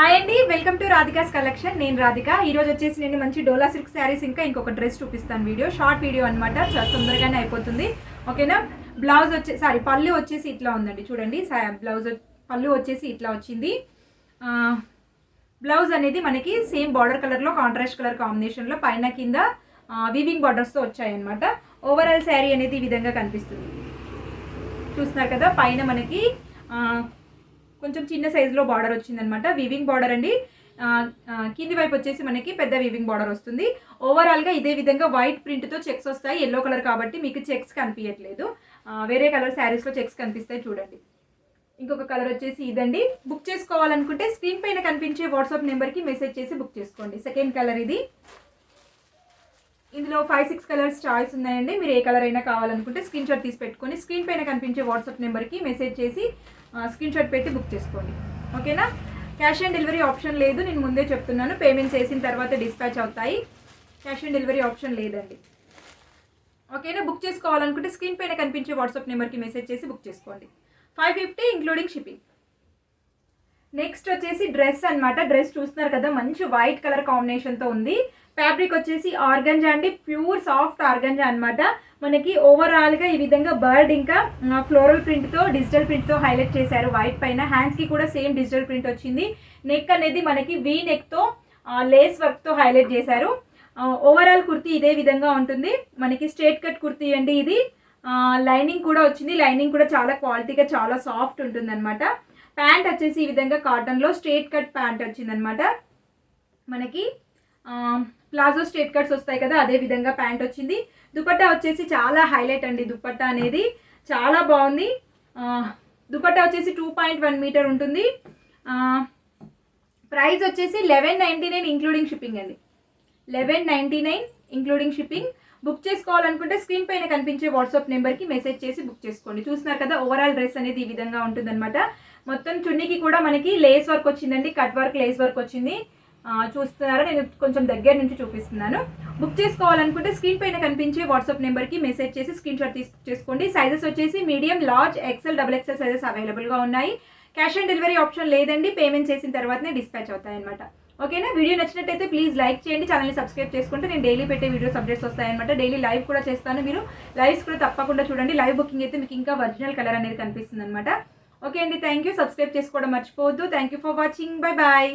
Hi అండి, welcome to Radhika's collection. నేను రాధిక. ఈరోజు వచ్చేసి నేను మంచి డోలా సిల్క్ శారీస్ ఇంకా ఇంకొక డ్రెస్ చూపిస్తాను. షార్ట్ వీడియో అనమాట, చాలా తొందరగానే అయిపోతుంది. ఓకేనా. బ్లౌజ్ పళ్ళు వచ్చేసి ఇట్లా ఉందండి, చూడండి. పళ్ళు వచ్చేసి ఇట్లా వచ్చింది. బ్లౌజ్ అనేది మనకి సేమ్ బార్డర్ కలర్లో కాంట్రాస్ట్ కలర్ కాంబినేషన్లో పైన కింద వీవింగ్ బార్డర్స్తో వచ్చాయన్నమాట. ఓవరాల్ శారీ అనేది ఈ విధంగా కనిపిస్తుంది. చూస్తున్నారు కదా, పైన మనకి కొంచెం చిన్న సైజులో బార్డర్ వచ్చిందనమాట. వీవింగ్ బార్డర్ అండి. కింది వైపు వచ్చేసి మనకి పెద్ద వీవింగ్ బార్డర్ వస్తుంది. ఓవరాల్గా ఇదే విధంగా వైట్ ప్రింట్తో చెక్స్ వస్తాయి. ఎల్లో కలర్ కాబట్టి మీకు చెక్స్ కనిపించట్లేదు, వేరే కలర్ శారీస్లో చెక్స్ కనిపిస్తాయి. చూడండి. ఇంకొక కలర్ వచ్చేసి ఇదండి. బుక్ చేసుకోవాలనుకుంటే స్క్రీన్ పైన కనిపించే వాట్సాప్ నెంబర్కి మెసేజ్ చేసి బుక్ చేసుకోండి. సెకండ్ కలర్ ఇది. ఇందులో 5-6 కలర్స్ చాయిస్ ఉన్నాయండి. మీరు ఏ కలర్ అయినా కావాలనుకుంటే స్క్రీన్ షాట్ తీసి పెట్టుకొని స్క్రీన్ పైన కనిపించే వాట్సాప్ నెంబర్కి మెసేజ్ చేసి స్క్రీన్ షాట్ పెట్టి బుక్ చేసుకోండి. ఓకేనా. క్యాష్ ఆన్ డెలివరీ ఆప్షన్ లేదు, నేను ముందే చెప్తున్నాను. పేమెంట్ చేసిన తర్వాత డిస్పాచ్ అవుతాయి. క్యాష్ ఆన్ డెలివరీ ఆప్షన్ లేదండి. ఓకేనా. బుక్ చేసుకోవాలనుకుంటే స్క్రీన్ పైన కనిపించే వాట్సాప్ నెంబర్కి మెసేజ్ చేసి బుక్ చేసుకోండి. 550 ఇంక్లూడింగ్ షిప్పింగ్. నెక్స్ట్ వచ్చేసి డ్రెస్ అనమాట. డ్రెస్ చూస్తున్నారు కదా, మంచి వైట్ కలర్ కాంబినేషన్తో ఉంది. ఫ్యాబ్రిక్ వచ్చేసి ఆర్గంజా అండి, ప్యూర్ సాఫ్ట్ ఆర్గంజా అనమాట. మనకి ఓవరాల్గా ఈ విధంగా బర్డ్ ఇంకా ఫ్లోరల్ ప్రింట్తో డిజిటల్ ప్రింట్తో హైలైట్ చేశారు వైట్ పైన. హ్యాండ్స్కి కూడా సేమ్ డిజిటల్ ప్రింట్ వచ్చింది. నెక్ అనేది మనకి వీ నెక్తో లేస్ వర్క్తో హైలైట్ చేశారు. ఓవరాల్ కుర్తీ ఇదే విధంగా ఉంటుంది. మనకి స్ట్రేట్ కట్ కుర్తీ అండి ఇది. లైనింగ్ కూడా వచ్చింది. లైనింగ్ కూడా చాలా క్వాలిటీగా చాలా సాఫ్ట్ ఉంటుంది అనమాట. ప్యాంట్ వచ్చేసి ఈ విధంగా కాటన్లో స్ట్రేట్ కట్ ప్యాంట్ వచ్చిందనమాట. మనకి ప్లాజో స్ట్రేట్ కట్స్ వస్తాయి కదా, అదే విధంగా ప్యాంట్ వచ్చింది. దుపట్టా వచ్చేసి చాలా హైలైట్ అండి. దుపట్టా అనేది చాలా బాగుంది. దుపట్టా వచ్చేసి 2.1 మీటర్ ఉంటుంది. ప్రైస్ వచ్చేసి 1199 ఇంక్లూడింగ్ షిప్పింగ్ అండి. 1199 ఇంక్లూడింగ్ షిప్పింగ్. బుక్ చేసుకోవాలనుకుంటే స్క్రీన్ పైన కనిపించే వాట్సాప్ నెంబర్కి మెసేజ్ చేసి బుక్ చేసుకోండి. చూస్తున్నారు కదా, ఓవరాల్ డ్రెస్ అనేది ఈ విధంగా ఉంటుందన్నమాట. మొత్తం చున్నీకి కూడా మనకి లేస్ వర్క్ వచ్చిందండి, కట్ వర్క్ లేస్ వర్క్ వచ్చింది. చూస్తున్నారా, నేను కొంచెం దగ్గర నుంచి చూపిస్తున్నాను. బుక్ చేసుకోవాలనుకుంటే స్క్రీన్ పైన కనిపించే వాట్సాప్ నెంబర్కి మెసేజ్ చేసి స్క్రీన్ షాట్ చేసుకోండి. సైజెస్ వచ్చేసి medium, large, XL, XXL sizes అవైలబుల్గా ఉన్నాయి. క్యాష్ ఆన్ డెలివరీ ఆప్షన్ లేదండి, పేమెంట్ చేసిన తర్వాతనే డిస్పాచ్ అవుతాయి అనమాట. ఓకేనా. వీడియో నచ్చినట్టయితే ప్లీజ్ లైక్ చేయండి, ఛానల్ని సబ్స్క్రైబ్ చేసుకుంటే నేను డైలీ పెట్టే వీడియోస్ అప్డేట్స్ వస్తాయన్నమాట. డైలీ లైవ్ కూడా చేస్తాను, మీరు లైవ్స్ కూడా తప్పకుండా చూడండి. లైవ్ బుకింగ్ అయితే మీకు ఇంకా ఒరిజినల్ కలర్ అనేది కనిపిస్తుంది అనమాట. ఓకే అండి, థ్యాంక్ యూ. సబ్స్క్రైబ్ చేసుకోవడం మర్చిపోవద్దు. Thank you for watching. Bye bye.